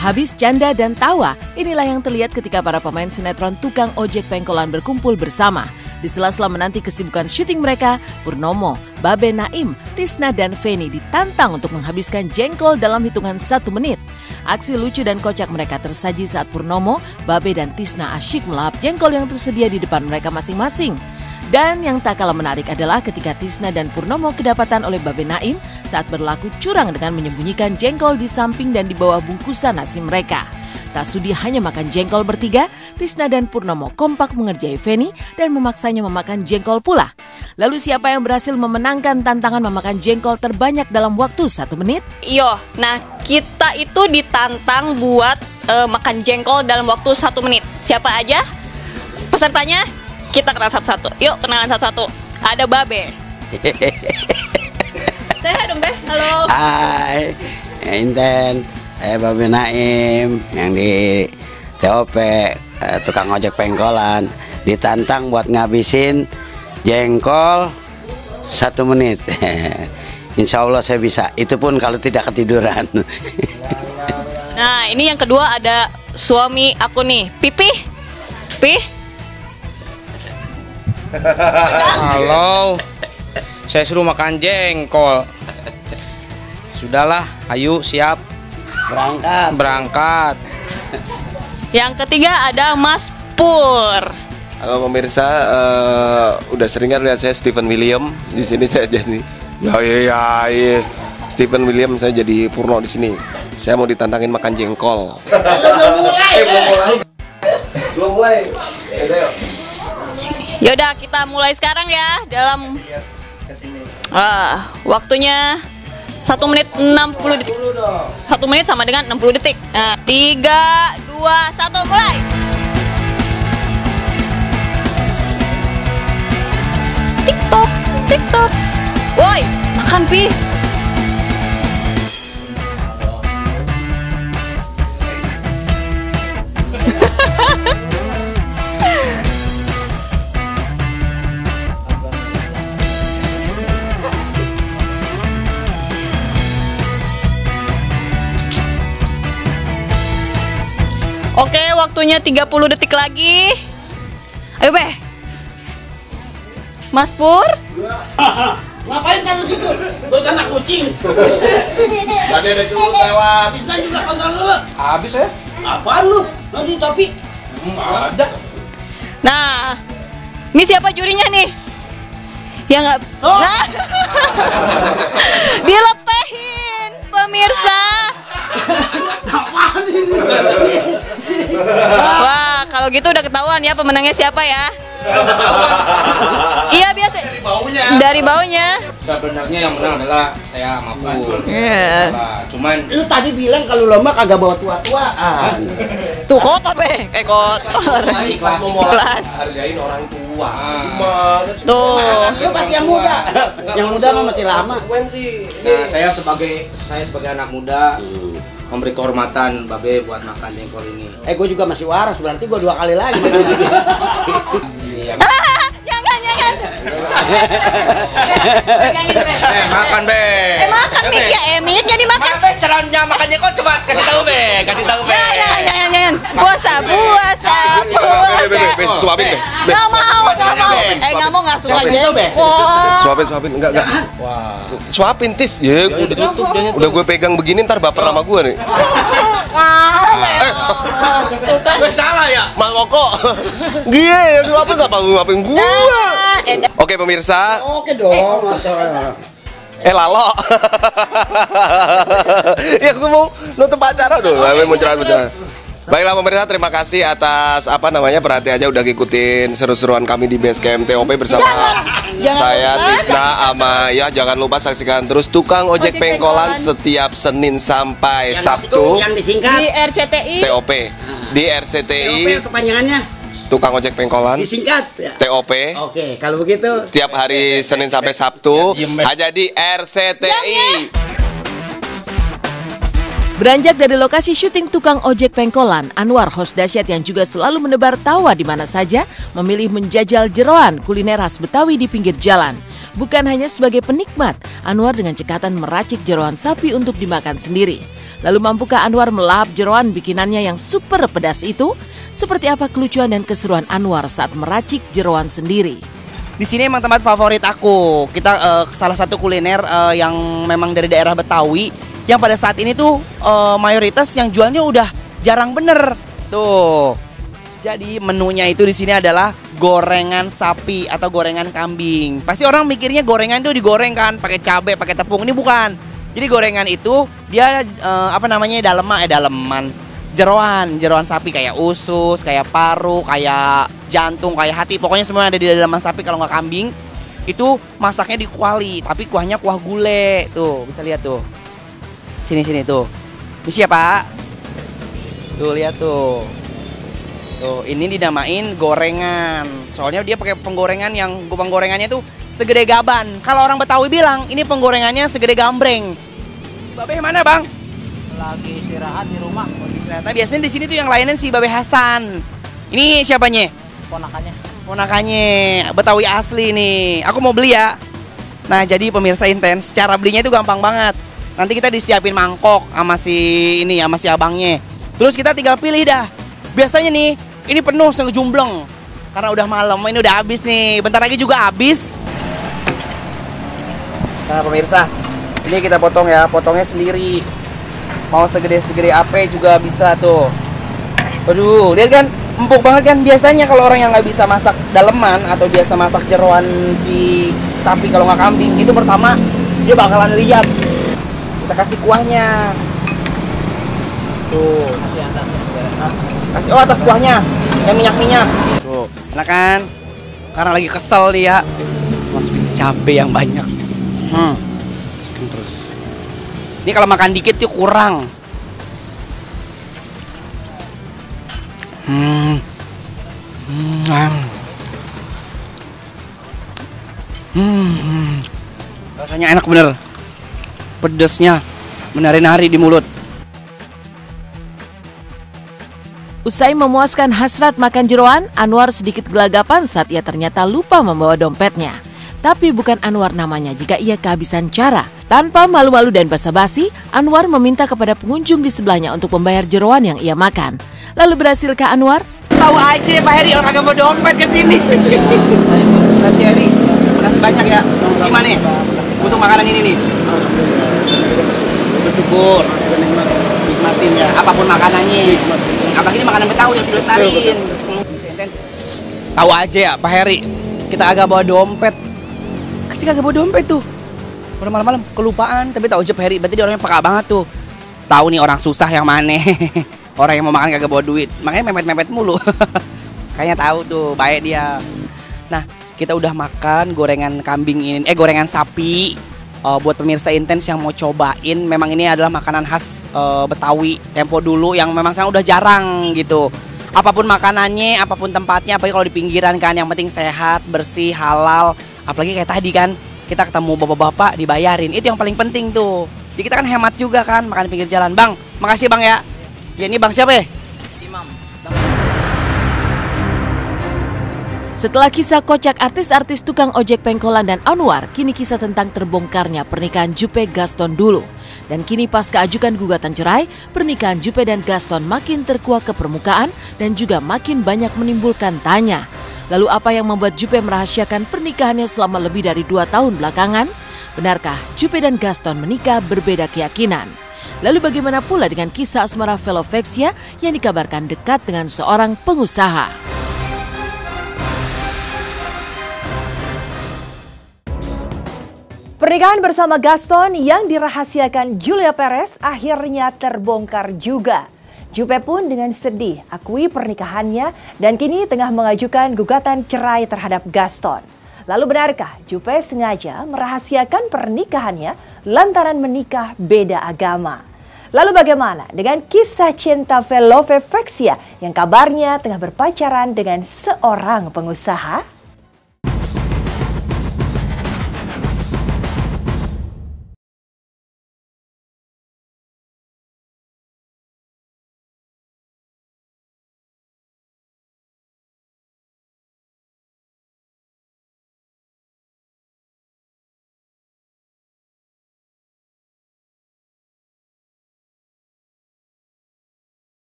habis canda dan tawa, inilah yang terlihat ketika para pemain sinetron Tukang Ojek Pengkolan berkumpul bersama. Di sela-sela menanti kesibukan syuting mereka, Purnomo, Babe Naim, Tisna, dan Feni ditantang untuk menghabiskan jengkol dalam hitungan 1 menit. Aksi lucu dan kocak mereka tersaji saat Purnomo, Babe, dan Tisna asyik melahap jengkol yang tersedia di depan mereka masing-masing. Dan yang tak kalah menarik adalah ketika Tisna dan Purnomo kedapatan oleh Babe Naim saat berlaku curang dengan menyembunyikan jengkol di samping dan di bawah bungkusan nasi mereka. Tak sudi hanya makan jengkol bertiga, Tisna dan Purnomo kompak mengerjai Feni dan memaksanya memakan jengkol pula. Lalu siapa yang berhasil memenangkan tantangan memakan jengkol terbanyak dalam waktu 1 menit? Nah kita itu ditantang buat makan jengkol dalam waktu 1 menit. Siapa aja pesertanya? Kita kenal satu-satu. Yuk kenalan satu-satu. Ada Babe. Saya dong, Be. Halo. Hai, Inten. Saya Babe Naim yang di TOP, tukang ojek pengkolan. Ditantang buat ngabisin jengkol 1 menit. Insya Allah saya bisa. Itu pun kalau tidak ketiduran. Nah, ini yang kedua ada suami aku nih, Pipih. Pih. Halo, saya suruh makan jengkol. Sudahlah, ayo siap berangkat. Yang ketiga ada Mas Pur. Halo pemirsa, udah sering kan lihat saya Stephen William di sini saya jadi. Ya. Stephen William saya jadi Purno di sini. Saya mau ditantangin makan jengkol. Belum mulai. Yaudah kita mulai sekarang ya. Dalam waktunya 1 menit 60 detik. 1 menit sama dengan 60 detik. 3, 2, 1 mulai. TikTok. Woi, makan Pi. Oke, waktunya 30 detik lagi. Ayo, Be. Mas Pur. Ngapain kan lu situ? Gue kan kucing. Tadi ada cukup lewat. Tisna juga kontrol dulu. Habis ya? Apaan lu? Nanti tapi Ada. Nah, ini siapa jurinya nih? Ya nggak? Nah, dilepehin pemirsa. apaan ini? Wah, kalau gitu udah ketahuan ya pemenangnya siapa ya? Iya biasa. Dari baunya. Sebenarnya yang menang adalah saya Mafur. Iya. Cuman Lu tadi bilang kalau lomba kagak bawa tua-tuaan. Tuh kotor, Be. Kayak kotor. Kelas. Hargain orang tua. Tuh. Lu pasti yang muda. Yang muda mah masih lama. Nah, saya sebagai anak muda memberi kehormatan Babe buat makan jengkol ini. Gue juga masih waras, berarti gue 2 kali lagi. Jangan. Pegangin, Be. Makan Be. Makan mic jadi makan. Be, caranya makan jengkol coba kasih tahu Be. Jangan. Puasa. Suapin, Be. Nggak mau. Nggak suka jengkol. Suapin, enggak. Suapin, Tis. Ya, udah gue pegang begini ntar baper sama gue nih. Salah ya? Mas Moko. Gie, suapin enggak ngapain gue. Oke pemirsa. Oke dong. Lalo. Ya gue mau nutup acara dulu. Mau cerita. Baiklah pemirsa, terima kasih atas perhatiannya udah ngikutin seru-seruan kami di Basecamp TOP bersama saya Tisna sama jangan lupa saksikan terus Tukang Ojek Pengkolan setiap Senin sampai Sabtu yang disingkat di RCTI TOP di RCTI kepanjangannya Tukang Ojek Pengkolan disingkat TOP. Oke, kalau begitu Tiap hari Senin sampai Sabtu hanya di RCTI. Beranjak dari lokasi syuting Tukang Ojek Pengkolan, Anwar host dahsyat yang juga selalu menebar tawa di mana saja, memilih menjajal jeroan kuliner khas Betawi di pinggir jalan. Bukan hanya sebagai penikmat, Anwar dengan cekatan meracik jeroan sapi untuk dimakan sendiri. Lalu mampukah Anwar melahap jeroan bikinannya yang super pedas itu? Seperti apa kelucuan dan keseruan Anwar saat meracik jeroan sendiri? Di sini emang tempat favorit aku. Kita salah satu kuliner yang memang dari daerah Betawi yang pada saat ini tuh mayoritas yang jualnya udah jarang bener. Tuh. Jadi menunya itu di sini adalah gorengan sapi atau gorengan kambing. Pasti orang mikirnya gorengan itu digoreng kan, pakai cabai, pakai tepung. Ini bukan. Jadi gorengan itu dia daleman, jeroan sapi kayak usus, kayak paru, kayak jantung, kayak hati. Pokoknya semua ada di dalaman sapi kalau nggak kambing. Itu masaknya di kuali, tapi kuahnya kuah gulai. Tuh, bisa lihat tuh. Sini tuh. Ini siapa? Tuh, lihat tuh. Tuh, ini dinamain gorengan. Soalnya dia pakai penggorengan yang penggorengannya tuh segede gaban. Kalau orang Betawi bilang, ini penggorengannya segede gambreng. Si Babe mana, Bang? Lagi istirahat di rumah. Nah, biasanya di sini tuh yang layanin si Babe Hasan. Ini siapanya? Ponakannya. Betawi asli nih. Aku mau beli ya. Nah, jadi pemirsa Intens, cara belinya itu gampang banget. Nanti kita disiapin mangkok sama si abangnya. Terus kita tinggal pilih dah. Biasanya nih, ini penuh setengah jumbleng. Karena udah malam, ini udah habis nih. Bentar lagi juga habis. Nah, pemirsa, ini kita potong ya. Potongnya sendiri. Mau segede apa juga bisa tuh. Aduh, lihat kan, empuk banget kan. Biasanya kalau orang yang nggak bisa masak daleman atau biasa masak jeroan si sapi kalau nggak kambing, itu pertama dia bakalan lihat. Kita kasih kuahnya. Tuh, kasih atasnya. Kasih atas kuahnya, yang minyak. Tuh, enak kan? Karena lagi kesel dia, masukin cabai yang banyak. Masukin terus. Ini kalau makan dikit tuh kurang. Rasanya enak bener. Pedesnya menari-nari di mulut. Usai memuaskan hasrat makan jeroan, Anwar sedikit gelagapan saat ia ternyata lupa membawa dompetnya. Tapi bukan Anwar namanya jika ia kehabisan cara. Tanpa malu-malu dan basa-basi, Anwar meminta kepada pengunjung di sebelahnya untuk membayar jeroan yang ia makan. Lalu berhasilkah Anwar? Tahu aja Pak Heri orang kagak bawa dompet ke sini. Makasih Heri, makasih banyak ya. Gimana ya? Untuk makanan ini nih. Bersyukur, nikmatin ya. Apapun makanannya. Apalagi ini makanan Betawi yang dilestariin. Tahu aja ya Pak Heri, kita agak bawa dompet. Kasih kagak bawa dompet tuh. Udah malam-malam kelupaan, tapi tahu aja Pak Heri, berarti dia orangnya peka banget tuh. Tahu nih orang susah yang mana. Orang yang mau makan kagak bawa duit, makanya mepet-mepet mulu. Kayaknya tahu tuh, baik dia. Nah, kita udah makan gorengan kambing ini, gorengan sapi. Buat pemirsa Intens yang mau cobain, memang ini adalah makanan khas Betawi tempo dulu yang memang sekarang udah jarang gitu. Apapun makanannya, apapun tempatnya, apalagi kalau di pinggiran kan, yang penting sehat, bersih, halal. Apalagi kayak tadi kan, kita ketemu bapak-bapak dibayarin, itu yang paling penting tuh. Jadi kita kan hemat juga kan makan di pinggir jalan. Bang, makasih Bang ya. Ya ini Bang siapa ya? Imam. Setelah kisah kocak artis-artis tukang ojek pengkolan dan Anwar, kini kisah tentang terbongkarnya pernikahan Juppe Gaston dulu. Dan kini pasca ajukan gugatan cerai, pernikahan Juppe dan Gaston makin terkuak ke permukaan dan juga makin banyak menimbulkan tanya. Lalu apa yang membuat Juppe merahasiakan pernikahannya selama lebih dari 2 tahun belakangan? Benarkah Juppe dan Gaston menikah berbeda keyakinan? Lalu bagaimana pula dengan kisah asmara Velovexia yang dikabarkan dekat dengan seorang pengusaha? Pernikahan bersama Gaston yang dirahasiakan Julia Perez akhirnya terbongkar juga. Juppe pun dengan sedih akui pernikahannya dan kini tengah mengajukan gugatan cerai terhadap Gaston. Lalu benarkah Juppe sengaja merahasiakan pernikahannya lantaran menikah beda agama? Lalu bagaimana dengan kisah cinta Velovexia yang kabarnya tengah berpacaran dengan seorang pengusaha?